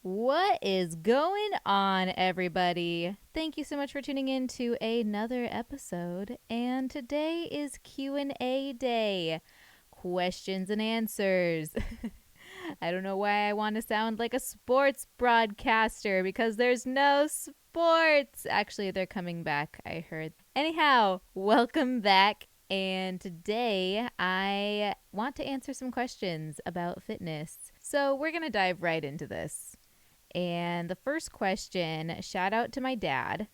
What is going on, everybody? Thank you so much for tuning in to another episode. And today is Q&A day. Questions and answers. I don't know why I want to sound like a sports broadcaster because there's no sports. Actually, they're coming back, I heard. Anyhow, welcome back. And today I want to answer some questions about fitness. So we're going to dive right into this. And the first question, shout out to my dad.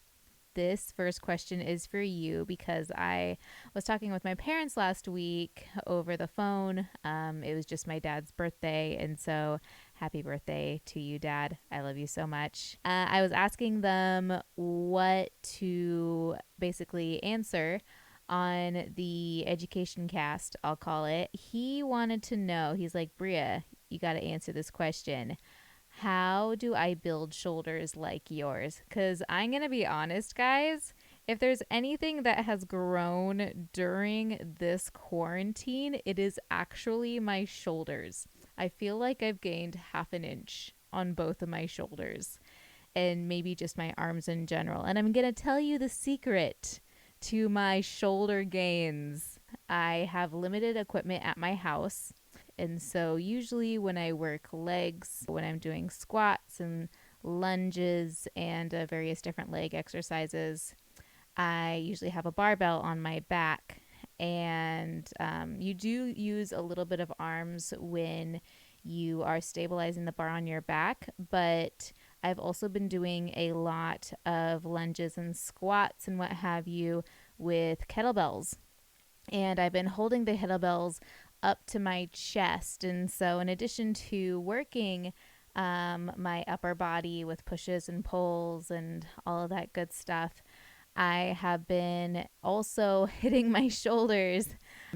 This first question is for you because I was talking with my parents last week over the phone. It was just my dad's birthday. And so happy birthday to you, Dad. I love you so much. I was asking them what to basically answer on the education cast, I'll call it. He wanted to know, he's like, Bria, you got to answer this question. How do I build shoulders like yours? Because I'm going to be honest, guys. If there's anything that has grown during this quarantine, it is actually my shoulders. I feel like I've gained half an inch on both of my shoulders and maybe just my arms in general. And I'm going to tell you the secret to my shoulder gains. I have limited equipment at my house. And so, usually, when I work legs, when I'm doing squats and lunges and various different leg exercises, I usually have a barbell on my back. And you do use a little bit of arms when you are stabilizing the bar on your back, but I've also been doing a lot of lunges and squats and what have you with kettlebells. And I've been holding the kettlebells up to my chest. And so, in addition to working my upper body with pushes and pulls and all of that good stuff, I have been also hitting my shoulders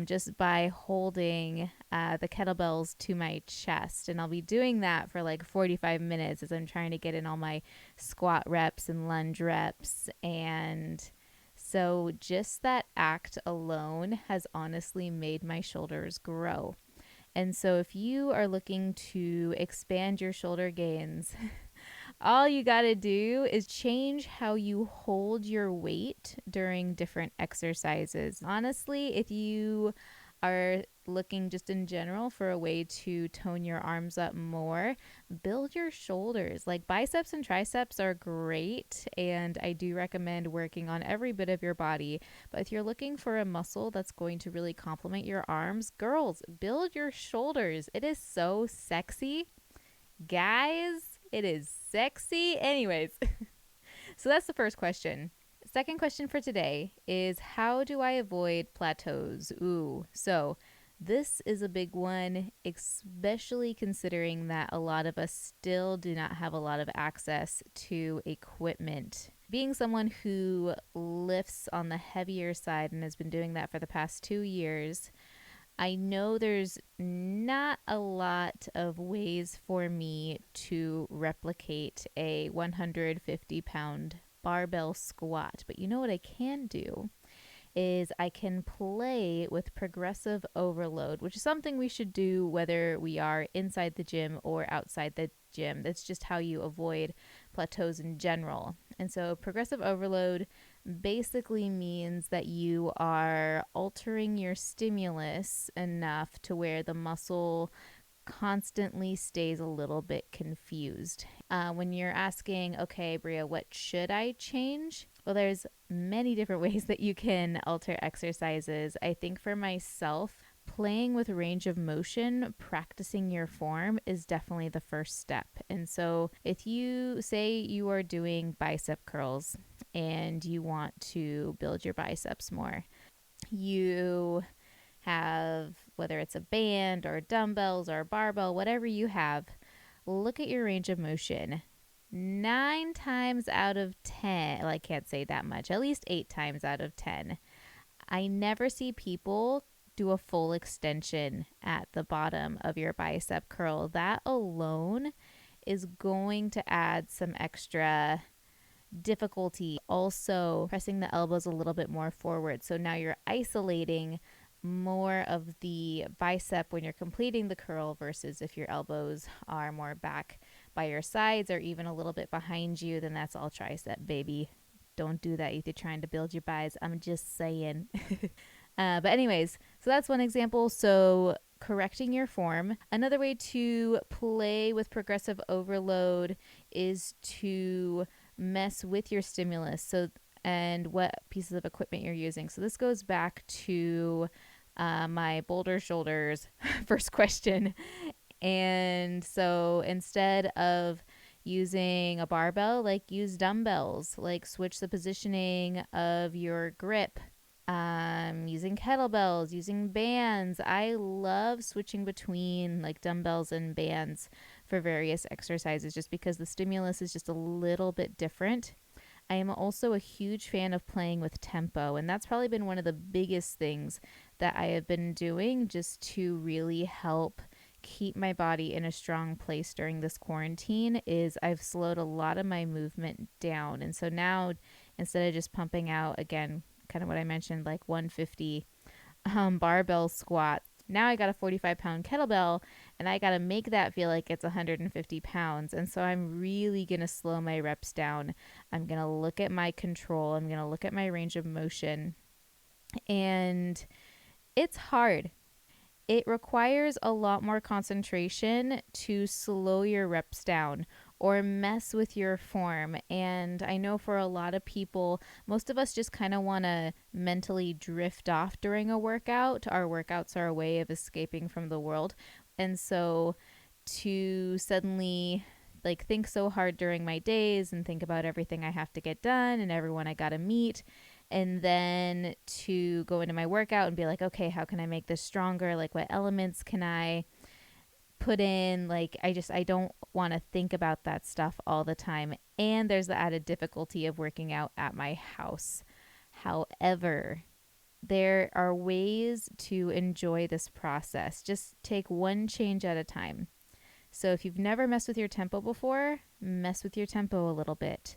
just by holding the kettlebells to my chest. And I'll be doing that for like 45 minutes as I'm trying to get in all my squat reps and lunge reps. And so just that act alone has honestly made my shoulders grow. And so if you are looking to expand your shoulder gains, all you got to do is change how you hold your weight during different exercises. Honestly, if you are looking just in general for a way to tone your arms up more, build your shoulders. Like biceps and triceps are great, and I do recommend working on every bit of your body. But if you're looking for a muscle that's going to really complement your arms, girls, build your shoulders. It is so sexy. Guys, it is sexy. Anyways, so that's the first question. Second question for today is how do I avoid plateaus? Ooh, so this is a big one, especially considering that a lot of us still do not have a lot of access to equipment. Being someone who lifts on the heavier side and has been doing that for the past 2 years, I know there's not a lot of ways for me to replicate a 150-pound barbell squat, but you know what I can do is I can play with progressive overload, which is something we should do whether we are inside the gym or outside the gym. That's just how you avoid plateaus in general. And so progressive overload basically means that you are altering your stimulus enough to where the muscle constantly stays a little bit confused. When you're asking, okay, Bria, what should I change? Well, there's many different ways that you can alter exercises. I think for myself, playing with range of motion, practicing your form is definitely the first step. And so if you say you are doing bicep curls and you want to build your biceps more, you have, whether it's a band or dumbbells or a barbell, whatever you have, look at your range of motion. 9 times out of 10, well, I can't say that much, at least 8 times out of 10, I never see people do a full extension at the bottom of your bicep curl. That alone is going to add some extra difficulty. Also, pressing the elbows a little bit more forward. So now you're isolating more of the bicep when you're completing the curl versus if your elbows are more back by your sides or even a little bit behind you, then that's all tricep, baby. Don't do that if you're trying to build your buys. I'm just saying. But anyways, so that's one example. So correcting your form. Another way to play with progressive overload is to mess with your stimulus. So and what pieces of equipment you're using. So this goes back to my Boulder shoulders first question. And so instead of using a barbell, like use dumbbells, like switch the positioning of your grip, using kettlebells, using bands. I love switching between like dumbbells and bands for various exercises just because the stimulus is just a little bit different. I am also a huge fan of playing with tempo, and that's probably been one of the biggest things that I have been doing just to really help keep my body in a strong place during this quarantine is I've slowed a lot of my movement down. And so now instead of just pumping out again, kind of what I mentioned, like 150 barbell squat, now I got a 45-pound kettlebell and I got to make that feel like it's 150 pounds. And so I'm really going to slow my reps down. I'm going to look at my control. I'm going to look at my range of motion. And it's hard. It requires a lot more concentration to slow your reps down or mess with your form. And I know for a lot of people, most of us just kind of want to mentally drift off during a workout. Our workouts are a way of escaping from the world. And so to suddenly like think so hard during my days and think about everything I have to get done and everyone I got to meet, and then to go into my workout and be like, okay, how can I make this stronger? Like what elements can I put in? Like I don't want to think about that stuff all the time. And there's the added difficulty of working out at my house. However, there are ways to enjoy this process. Just take one change at a time. So if you've never messed with your tempo before, mess with your tempo a little bit.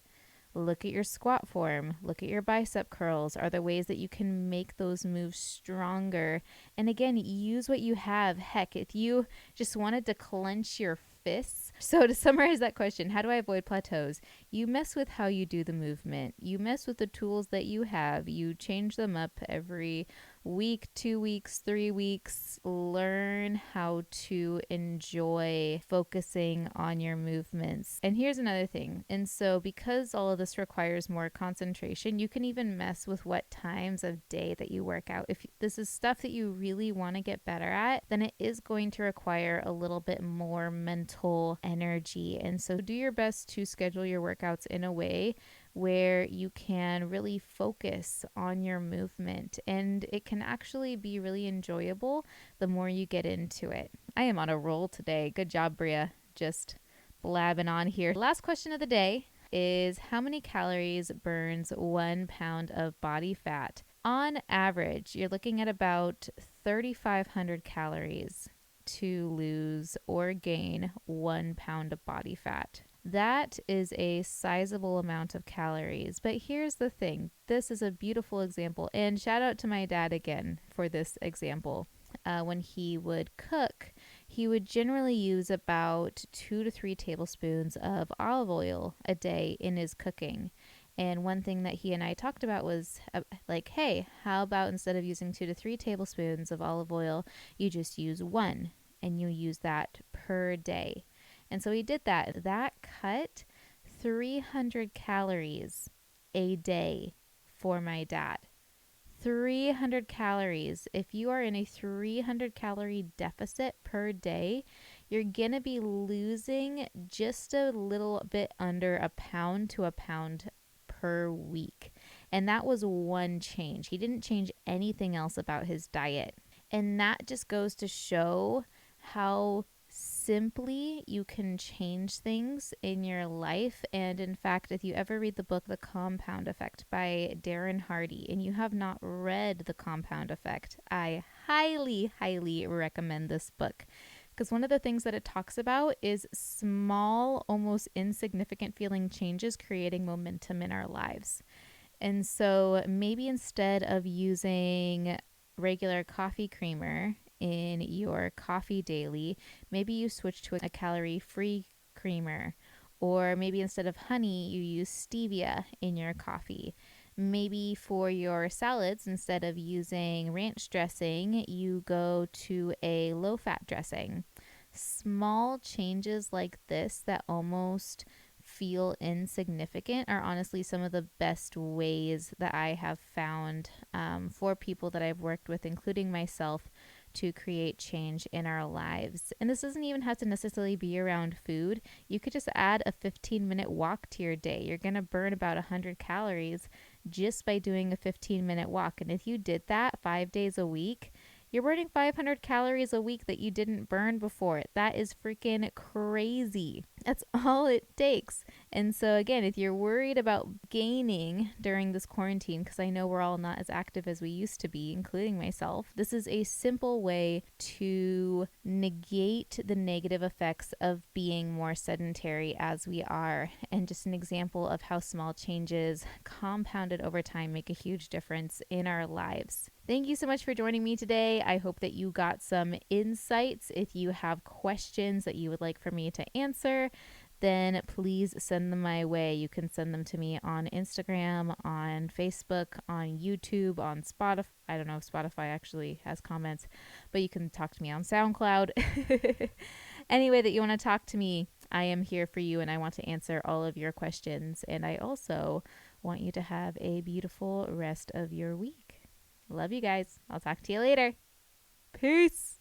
Look at your squat form. Look at your bicep curls. Are there ways that you can make those moves stronger? And again, use what you have. Heck, if you just wanted to clench your fists. So to summarize that question, how do I avoid plateaus? You mess with how you do the movement. You mess with the tools that you have. You change them up every week, 2 weeks, 3 weeks. Learn how to enjoy focusing on your movements. And here's another thing. And so because all of this requires more concentration, you can even mess with what times of day that you work out. If this is stuff that you really want to get better at, then it is going to require a little bit more mental energy. And so do your best to schedule your workouts in a way where you can really focus on your movement, and it can actually be really enjoyable the more you get into it. I am on a roll today. Good job, Bria. Just blabbing on here. Last question of the day is how many calories burns 1 pound of body fat? On average, you're looking at about 3,500 calories to lose or gain 1 pound of body fat. That is a sizable amount of calories. But here's the thing. This is a beautiful example. And shout out to my dad again for this example. When he would cook, he would generally use about 2 to 3 tablespoons of olive oil a day in his cooking. And one thing that he and I talked about was like, hey, how about instead of using 2 to 3 tablespoons of olive oil, you just use 1 and you use that per day. And so he did that. That cut 300 calories a day for my dad. 300 calories. If you are in a 300 calorie deficit per day, you're going to be losing just a little bit under a pound to a pound per week. And that was one change. He didn't change anything else about his diet. And that just goes to show how simply you can change things in your life. And in fact, if you ever read the book The Compound Effect by Darren Hardy and you have not read The Compound Effect, I highly recommend this book, because one of the things that it talks about is small, almost insignificant feeling changes creating momentum in our lives. And so maybe instead of using regular coffee creamer in your coffee daily, maybe you switch to a calorie-free creamer. Or maybe instead of honey, you use stevia in your coffee. Maybe for your salads, instead of using ranch dressing, you go to a low fat dressing. Small changes like this that almost feel insignificant are honestly some of the best ways that I have found for people that I've worked with, including myself, to create change in our lives. And this doesn't even have to necessarily be around food. You could just add a 15-minute walk to your day. You're going to burn about 100 calories just by doing a 15-minute walk. And if you did that 5 days a week, you're burning 500 calories a week that you didn't burn before. That is freaking crazy. That's all it takes. And so, again, if you're worried about gaining during this quarantine, because I know we're all not as active as we used to be, including myself, this is a simple way to negate the negative effects of being more sedentary as we are. And just an example of how small changes compounded over time make a huge difference in our lives. Thank you so much for joining me today. I hope that you got some insights. If you have questions that you would like for me to answer, then please send them my way. You can send them to me on Instagram, on Facebook, on YouTube, on Spotify. I don't know if Spotify actually has comments, but you can talk to me on SoundCloud. Any way that you want to talk to me, I am here for you, and I want to answer all of your questions. And I also want you to have a beautiful rest of your week. Love you guys. I'll talk to you later. Peace.